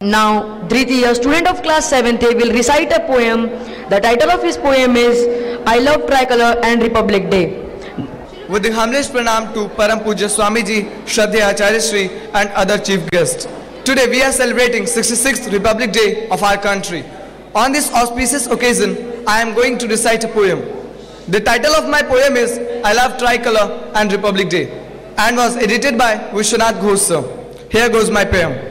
Now, Dhriti, a student of class 7th, will recite a poem. The title of his poem is I Love Tricolor and Republic Day. With the humblest pranam to Param Pujya Swami Ji, Shraddheya Acharya Shri and other chief guests. Today we are celebrating 66th Republic Day of our country. On this auspicious occasion, I am going to recite a poem. The title of my poem is I Love Tricolor and Republic Day and was edited by Vishwanath Ghosh sir. Here goes my poem.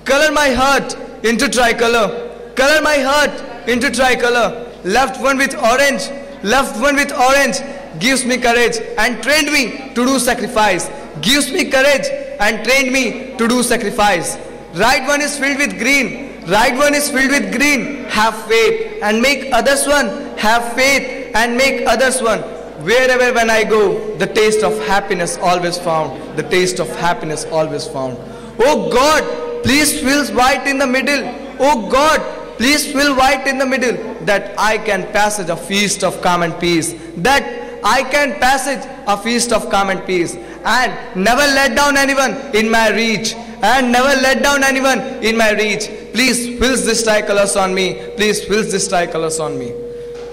Color my heart into tricolor, color my heart into tricolor. Left one with orange, left one with orange, gives me courage and trained me to do sacrifice. Gives me courage and trained me to do sacrifice. Right one is filled with green, right one is filled with green. Have faith and make others one, have faith and make others one. Wherever when I go, the taste of happiness always found, the taste of happiness always found. Oh God, please fill white in the middle. Oh God, please fill white in the middle, that I can passage a feast of calm and peace. That I can passage a feast of calm and peace. And never let down anyone in my reach. And never let down anyone in my reach. Please fill this tricolors on me. Please fill this tricolors on me.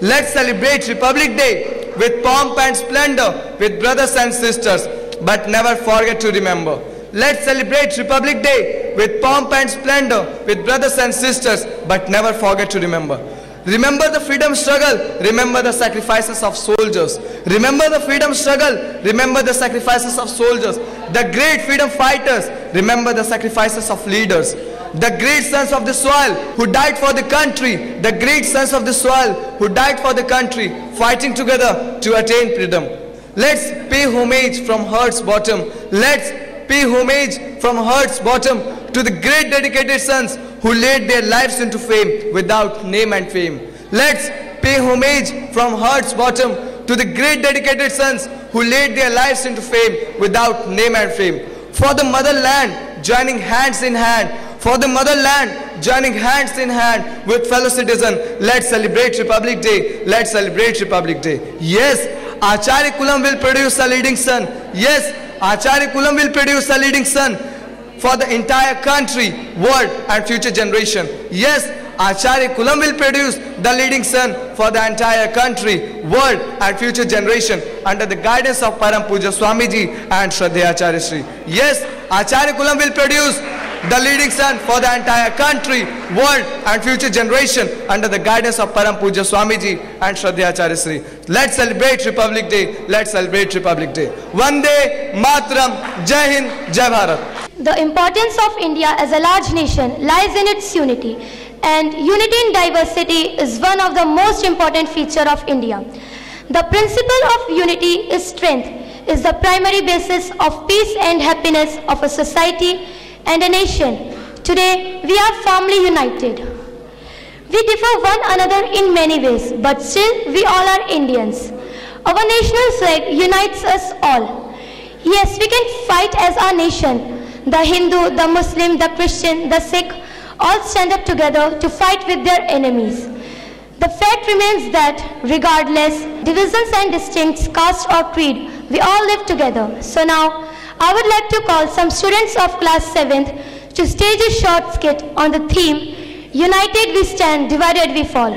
Let's celebrate Republic Day with pomp and splendor, with brothers and sisters, but never forget to remember. Let's celebrate Republic Day with pomp and splendor, with brothers and sisters, but never forget to remember. Remember the freedom struggle, remember the sacrifices of soldiers. Remember the freedom struggle, remember the sacrifices of soldiers. The great freedom fighters, remember the sacrifices of leaders. The great sons of the soil who died for the country, the great sons of the soil who died for the country, fighting together to attain freedom. Let's pay homage from heart's bottom. Let's pay homage from heart's bottom to the great dedicated sons who laid their lives into fame without name and fame. Let's pay homage from heart's bottom to the great dedicated sons who laid their lives into fame without name and fame. For the motherland, joining hands in hand. For the motherland, joining hands in hand with fellow citizens, let's celebrate Republic Day. Let's celebrate Republic Day. Yes, Acharya Kulam will produce a leading son. Yes, Acharya Kulam will produce a leading son for the entire country, world and future generation. Yes, Acharya Kulam will produce the leading son for the entire country, world and future generation under the guidance of Param Pujya Swami Ji and Shraddheya Acharya Shri. Yes, Acharya Kulam will produce the leading son for the entire country, world and future generation under the guidance of Param Pujya Swami Ji and Shraddheya Acharya Shri. Let's celebrate Republic Day. Let's celebrate Republic Day. Vande Mataram. Jai Hind. Jai Bharat. The importance of India as a large nation lies in its unity, and unity in diversity is one of the most important features of India. The principle of unity is strength, is the primary basis of peace and happiness of a society and a nation. Today, we are firmly united. We differ one another in many ways, but still we all are Indians. Our national flag unites us all. Yes, we can fight as our nation. The Hindu, the Muslim, the Christian, the Sikh all stand up together to fight with their enemies. The fact remains that regardless divisions and distincts, caste or creed, we all live together. So now, I would like to call some students of class 7th to stage a short skit on the theme, United we stand, divided we fall.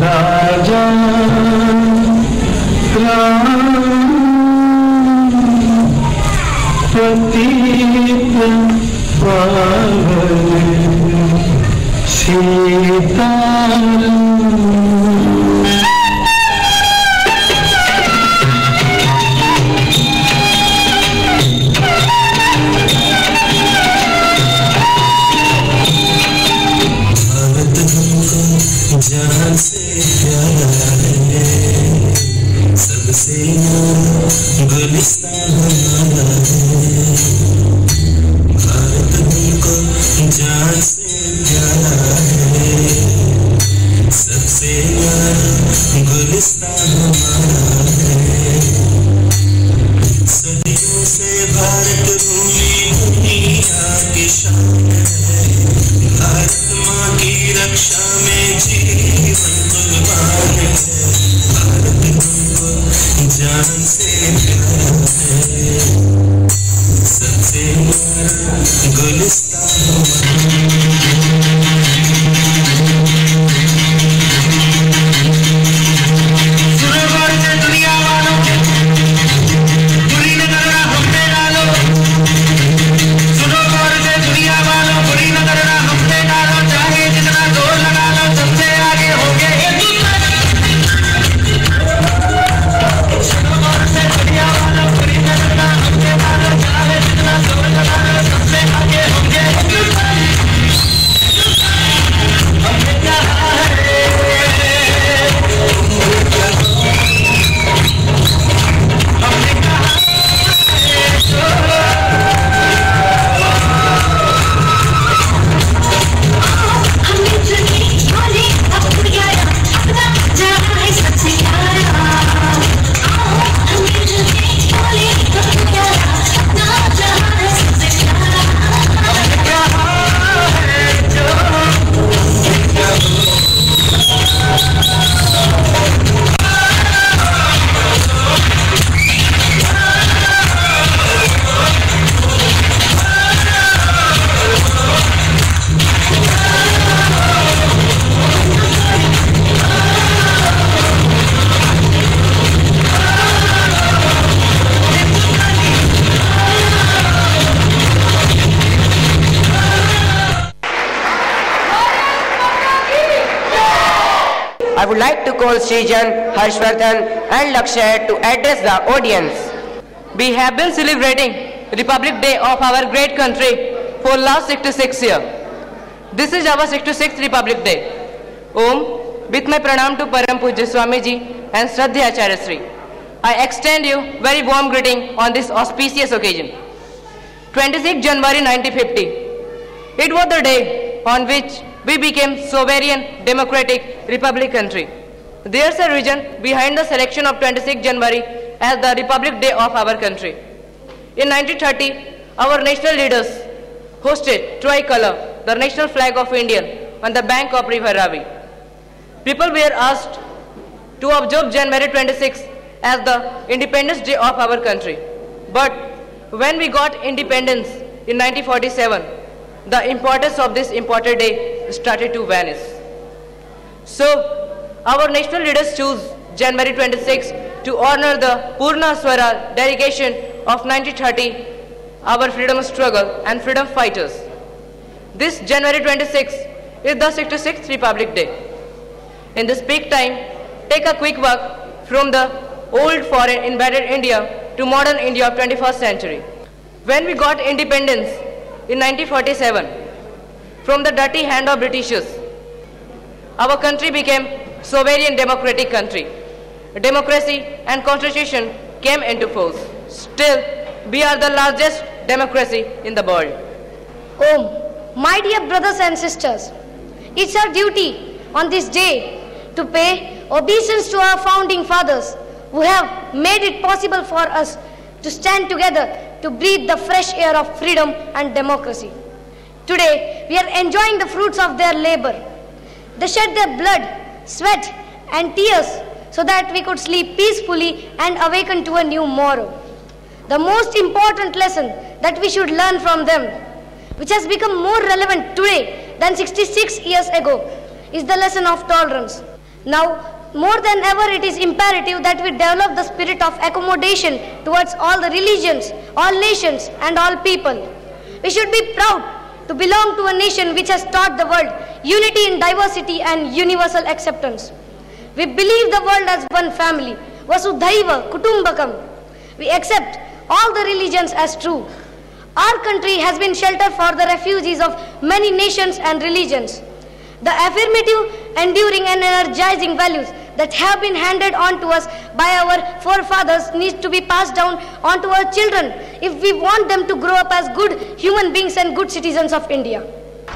राजा पतित पावन सीताराम। जान से प्यारा है, सबसे गुलिस्तान हमारा है। भारत हमको जान से प्यारा है, सबसे गुलिस्तान हमारा है। सदियों से भारत भूमि दुनिया की शान है। भारत माँ की रक्षा में जीवन कुर्बान है। भारत हमको जान से प्यारा है, सबसे गुलिस्तान दुनिया वालों के बुरी नजर हम पे डालो। सुनो गौर से दुनिया वालों, बुरी नजर हम पे डालो। चाहे जितना जोर लगा लो, सबसे आगे होंगे हिंदुस्तान। सुनो गौर से दुनिया वालों, बुरी नजर हम पे डालो। चाहे जितना जोर लगा लो, सबसे आगे होंगे हिंदुस्तान। हमने कहा है, हमने कहा हमने चुनी बोले अब प्यारा अपना जहाँ है सबसे प्यारा। हमने चुनी बोले अब प्यारा अपना जहाँ है सबसे प्यारा। हमने कहा है जो I would like to call Srijan, Harshvardhan and Lakshay to address the audience. We have been celebrating Republic Day of our great country for last 66 years. This is our 66th Republic Day. Om, with my pranam to Param Pujya Swami Ji and Shraddha Acharya Sri, I extend you very warm greeting on this auspicious occasion. 26 January 1950. It was the day on which we became sovereign democratic republic country. There's a reason behind the selection of 26 January as the Republic Day of our country. In 1930, our national leaders hosted tricolor, the national flag of India, on the bank of River Ravi. People were asked to observe January 26 as the Independence Day of our country. But when we got independence in 1947, the importance of this important day started to vanish. So, our national leaders chose January 26 to honor the Purna Swaraj dedication of 1930, our freedom struggle and freedom fighters. This January 26 is the 66th Republic Day. In this peak time, take a quick walk from the old foreign invaded India to modern India of 21st century. When we got independence in 1947 from the dirty hand of Britishers, our country became sovereign democratic country. Democracy and constitution came into force. Still, we are the largest democracy in the world. Om, my dear brothers and sisters, it's our duty on this day to pay obeisance to our founding fathers who have made it possible for us to stand together to breathe the fresh air of freedom and democracy. Today, we are enjoying the fruits of their labor. They shed their blood, sweat and tears so that we could sleep peacefully and awaken to a new morrow. The most important lesson that we should learn from them, which has become more relevant today than 66 years ago, is the lesson of tolerance. Now, more than ever, it is imperative that we develop the spirit of accommodation towards all the religions, all nations, and all people. We should be proud to belong to a nation which has taught the world unity in diversity and universal acceptance. We believe the world as one family, Vasudhaiva Kutumbakam. We accept all the religions as true. Our country has been shelter for the refugees of many nations and religions. The affirmative, enduring and energizing values that have been handed on to us by our forefathers need to be passed down on to our children if we want them to grow up as good human beings and good citizens of India.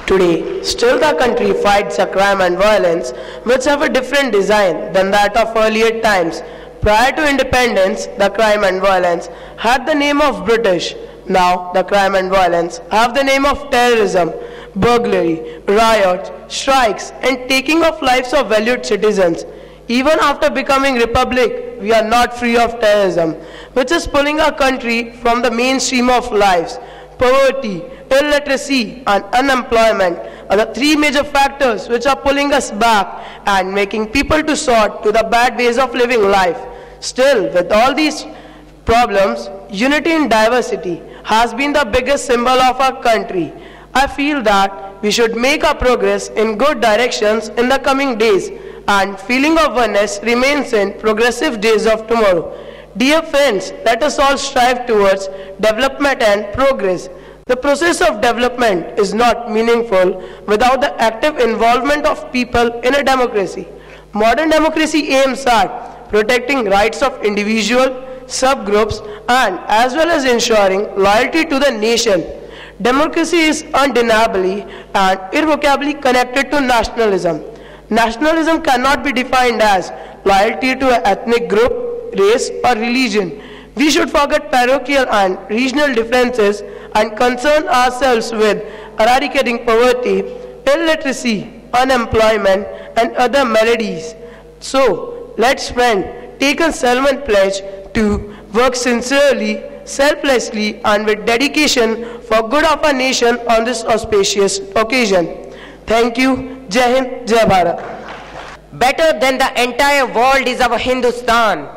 Today, still the country fights a crime and violence which have a different design than that of earlier times. Prior to independence, the crime and violence had the name of British. Now, the crime and violence have the name of terrorism, burglary, riots, strikes, and taking of lives of valued citizens. Even after becoming republic, we are not free of terrorism, which is pulling our country from the mainstream of lives. Poverty, illiteracy, and unemployment are the three major factors which are pulling us back and making people to resort to the bad ways of living life. Still, with all these problems, unity in diversity has been the biggest symbol of our country. I feel that we should make our progress in good directions in the coming days, and feeling of oneness remains in progressive days of tomorrow. Dear friends, let us all strive towards development and progress. The process of development is not meaningful without the active involvement of people in a democracy. Modern democracy aims at protecting rights of individual, subgroups, and as well as ensuring loyalty to the nation. Democracy is undeniably and irrevocably connected to nationalism. Nationalism cannot be defined as loyalty to an ethnic group, race, or religion. We should forget parochial and regional differences and concern ourselves with eradicating poverty, illiteracy, unemployment, and other maladies. So, let's friend, take a solemn pledge to work sincerely, selflessly, and with dedication for good of our nation on this auspicious occasion. Thank you. Jai Hind, Jai Bharat. Better than the entire world is our Hindustan.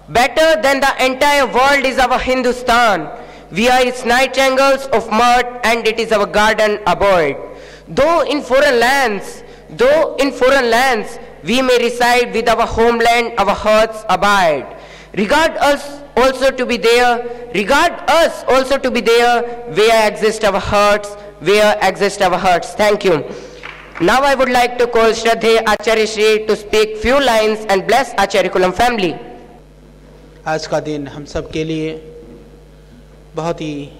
Better than the entire world is our Hindustan. We are its nightingales of mud, and it is our garden abode. Though in foreign lands, we may reside, with our homeland our hearts abide. Regard us also to be there, where exist our hearts, Thank you. Now I would like to call Shraddheya Acharya Shri to speak few lines and bless Acharya Kulam family. आज का दिन हम सब के लिए बहुत ही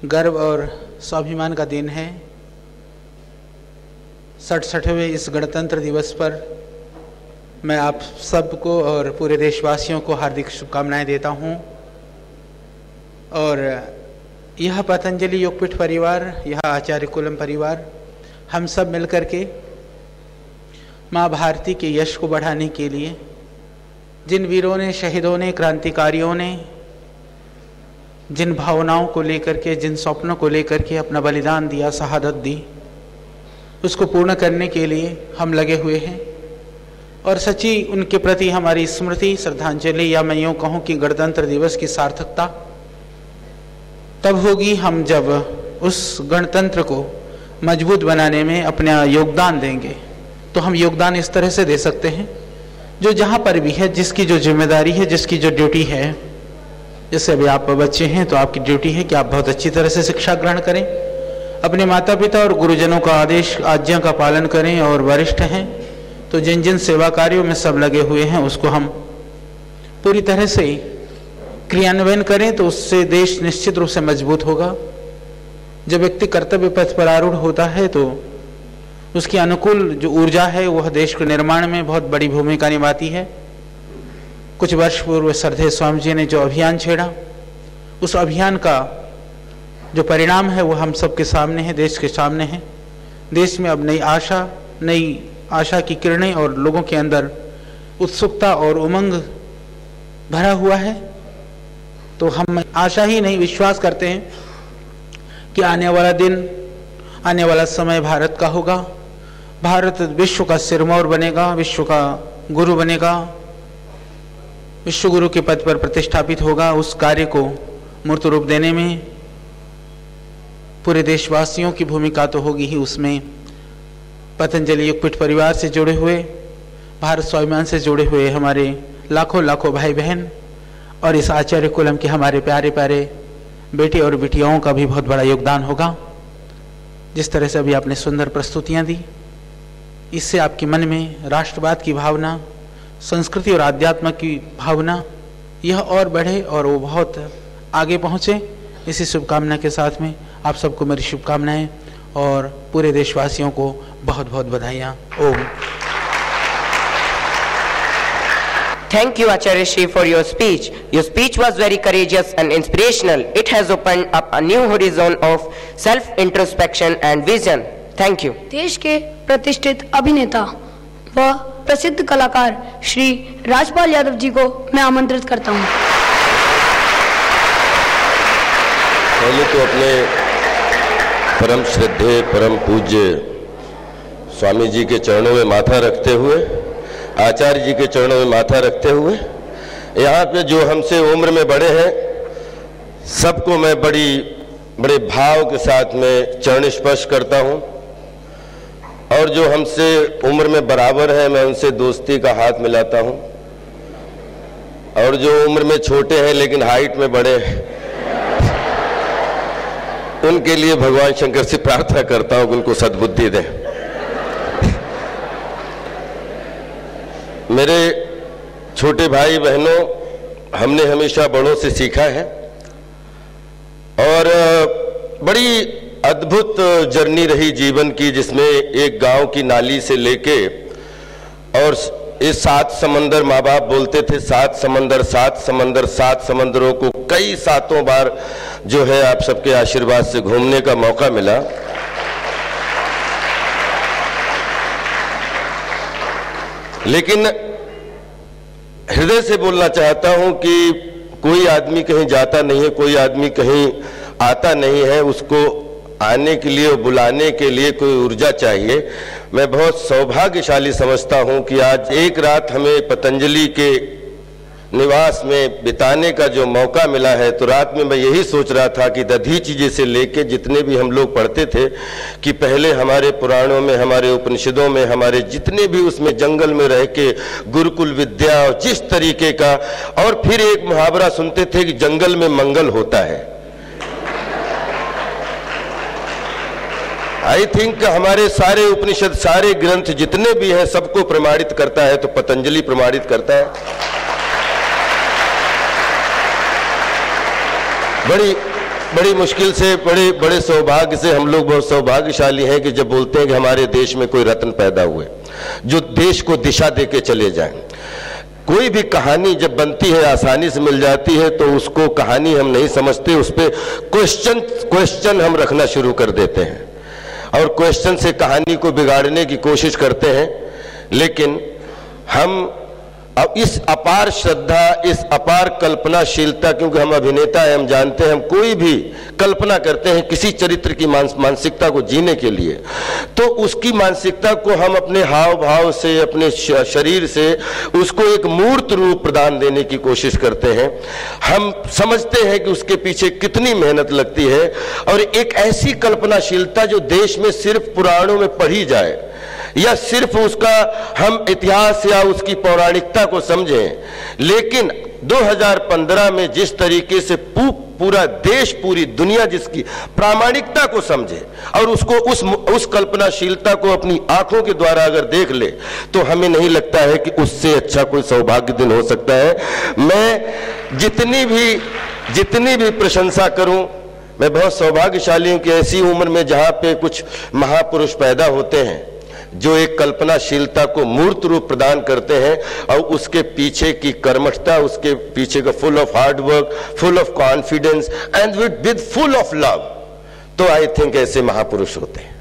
गर्व और स्वाभिमान का दिन है। 67वें इस गणतंत्र दिवस पर मैं आप सबको और पूरे देशवासियों को हार्दिक शुभकामनाएं देता हूं। और यह पतंजलि योगपीठ परिवार, यह आचार्य कुलम परिवार, हम सब मिलकर के माँ भारती के यश को बढ़ाने के लिए, जिन वीरों ने, शहीदों ने, क्रांतिकारियों ने जिन भावनाओं को लेकर के, जिन स्वप्नों को लेकर के अपना बलिदान दिया, शहादत दी, उसको पूर्ण करने के लिए हम लगे हुए हैं। और सच्ची उनके प्रति हमारी स्मृति, श्रद्धांजलि, या मैं यूँ कहूँ कि गणतंत्र दिवस की सार्थकता तब होगी हम जब उस गणतंत्र को मजबूत बनाने में अपना योगदान देंगे। तो हम योगदान इस तरह से दे सकते हैं, जो जहाँ पर भी है, जिसकी जो जिम्मेदारी है, जिसकी जो ड्यूटी है। जैसे अभी आप बच्चे हैं तो आपकी ड्यूटी है कि आप बहुत अच्छी तरह से शिक्षा ग्रहण करें, अपने माता पिता और गुरुजनों का आदेश आज्ञा का पालन करें। और वरिष्ठ हैं तो जिन जिन सेवा कार्यों में सब लगे हुए हैं उसको हम पूरी तरह से क्रियान्वयन करें, तो उससे देश निश्चित रूप से मजबूत होगा। जब व्यक्ति कर्तव्य पथ पर आरूढ़ होता है तो उसकी अनुकूल जो ऊर्जा है वह देश के निर्माण में बहुत बड़ी भूमिका निभाती है। कुछ वर्ष पूर्व श्रद्धेय स्वामी जी ने जो अभियान छेड़ा, उस अभियान का जो परिणाम है वो हम सबके सामने है, देश के सामने है। देश में अब नई आशा की किरणें और लोगों के अंदर उत्सुकता और उमंग भरा हुआ है। तो हम आशा ही नहीं, विश्वास करते हैं कि आने वाला दिन, आने वाला समय भारत का होगा भारत विश्व का सिरमौर बनेगा, विश्व का गुरु बनेगा, विश्व गुरु के पद पर प्रतिष्ठापित होगा। उस कार्य को मूर्त रूप देने में पूरे देशवासियों की भूमिका तो होगी ही। उसमें पतंजलि योगपीठ परिवार से जुड़े हुए, भारत स्वाभिमान से जुड़े हुए हमारे लाखों लाखों भाई बहन और इस आचार्य कुलम के हमारे प्यारे प्यारे बेटे और बेटियों का भी बहुत बड़ा योगदान होगा। जिस तरह से अभी आपने सुंदर प्रस्तुतियां दी, इससे आपके मन में राष्ट्रवाद की भावना, संस्कृति और आध्यात्म की भावना यह और बढ़े और वो बहुत आगे पहुँचे। इसी शुभकामना के साथ में आप सबको मेरी शुभकामनाएं और पूरे देशवासियों को बहुत बहुत बधाइयाँ। ओम। Thank you, Acharya Shri, for your speech. Your speech was very courageous and inspirational. It has opened up a new horizon of self-introspection and vision. Thank you. देश के प्रतिष्ठित अभिनेता व प्रसिद्ध कलाकार श्री राजपाल यादव जी को मैं आमंत्रित करता हूँ। पहले तो अपने परम श्रद्धेय परम पूज्य स्वामी जी के चरणों में माथा रखते हुए, आचार्य जी के चरणों में माथा रखते हुए, यहाँ पे जो हमसे उम्र में बड़े हैं सबको मैं बड़े भाव के साथ में चरण स्पर्श करता हूँ, और जो हमसे उम्र में बराबर है मैं उनसे दोस्ती का हाथ मिलाता हूँ, और जो उम्र में छोटे हैं लेकिन हाइट में बड़े हैं उनके लिए भगवान शंकर से प्रार्थना करता हूँ कि उनको सद्बुद्धि दें। मेरे छोटे भाई बहनों, हमने हमेशा बड़ों से सीखा है और बड़ी अद्भुत जर्नी रही जीवन की, जिसमें एक गांव की नाली से लेके और ये 7 समंदर, माँ बाप बोलते थे 7 समंदर 7 समंदर, 7 समंदरों को कई 7 बार जो है आप सबके आशीर्वाद से घूमने का मौका मिला। लेकिन हृदय से बोलना चाहता हूं कि कोई आदमी कहीं जाता नहीं है, कोई आदमी कहीं आता नहीं है, उसको आने के लिए, बुलाने के लिए कोई ऊर्जा चाहिए। मैं बहुत सौभाग्यशाली समझता हूं कि आज एक रात हमें पतंजलि के निवास में बिताने का जो मौका मिला है। तो रात में मैं यही सोच रहा था कि दधीचि जी से लेके जितने भी हम लोग पढ़ते थे कि पहले हमारे पुराणों में, हमारे उपनिषदों में, हमारे जितने भी उसमें जंगल में रह के गुरुकुल विद्या और जिस तरीके का, और फिर एक मुहावरा सुनते थे कि जंगल में मंगल होता है। आई थिंक हमारे सारे उपनिषद, सारे ग्रंथ जितने भी हैं सबको प्रमाणित करता है तो पतंजलि प्रमाणित करता है। बड़ी मुश्किल से, बड़े सौभाग्य से हम लोग बहुत सौभाग्यशाली हैं कि जब बोलते हैं कि हमारे देश में कोई रत्न पैदा हुए जो देश को दिशा दे के चले जाएं। कोई भी कहानी जब बनती है, आसानी से मिल जाती है, तो उसको कहानी हम नहीं समझते, उस पर क्वेश्चन हम रखना शुरू कर देते हैं और क्वेश्चन से कहानी को बिगाड़ने की कोशिश करते हैं। लेकिन हम अब इस अपार श्रद्धा, इस अपार कल्पनाशीलता, क्योंकि हम अभिनेता हैं, हम जानते हैं, हम कोई भी कल्पना करते हैं किसी चरित्र की मानसिकता को जीने के लिए, तो उसकी मानसिकता को हम अपने हाव भाव से, अपने शरीर से उसको एक मूर्त रूप प्रदान देने की कोशिश करते हैं। हम समझते हैं कि उसके पीछे कितनी मेहनत लगती है, और एक ऐसी कल्पनाशीलता जो देश में सिर्फ पुराणों में पढ़ी जाए या सिर्फ उसका हम इतिहास या उसकी पौराणिकता को समझें। लेकिन 2015 में जिस तरीके से पूरा देश, पूरी दुनिया जिसकी प्रामाणिकता को समझे और उसको उस कल्पनाशीलता को अपनी आंखों के द्वारा अगर देख ले, तो हमें नहीं लगता है कि उससे अच्छा कोई सौभाग्य दिन हो सकता है। मैं जितनी भी प्रशंसा करूं, मैं बहुत सौभाग्यशाली हूं कि ऐसी उम्र में जहां पे कुछ महापुरुष पैदा होते हैं जो एक कल्पनाशीलता को मूर्त रूप प्रदान करते हैं, और उसके पीछे की कर्मठता, उसके पीछे का full of hard work, full of confidence and with full of love, तो आई थिंक ऐसे महापुरुष होते हैं।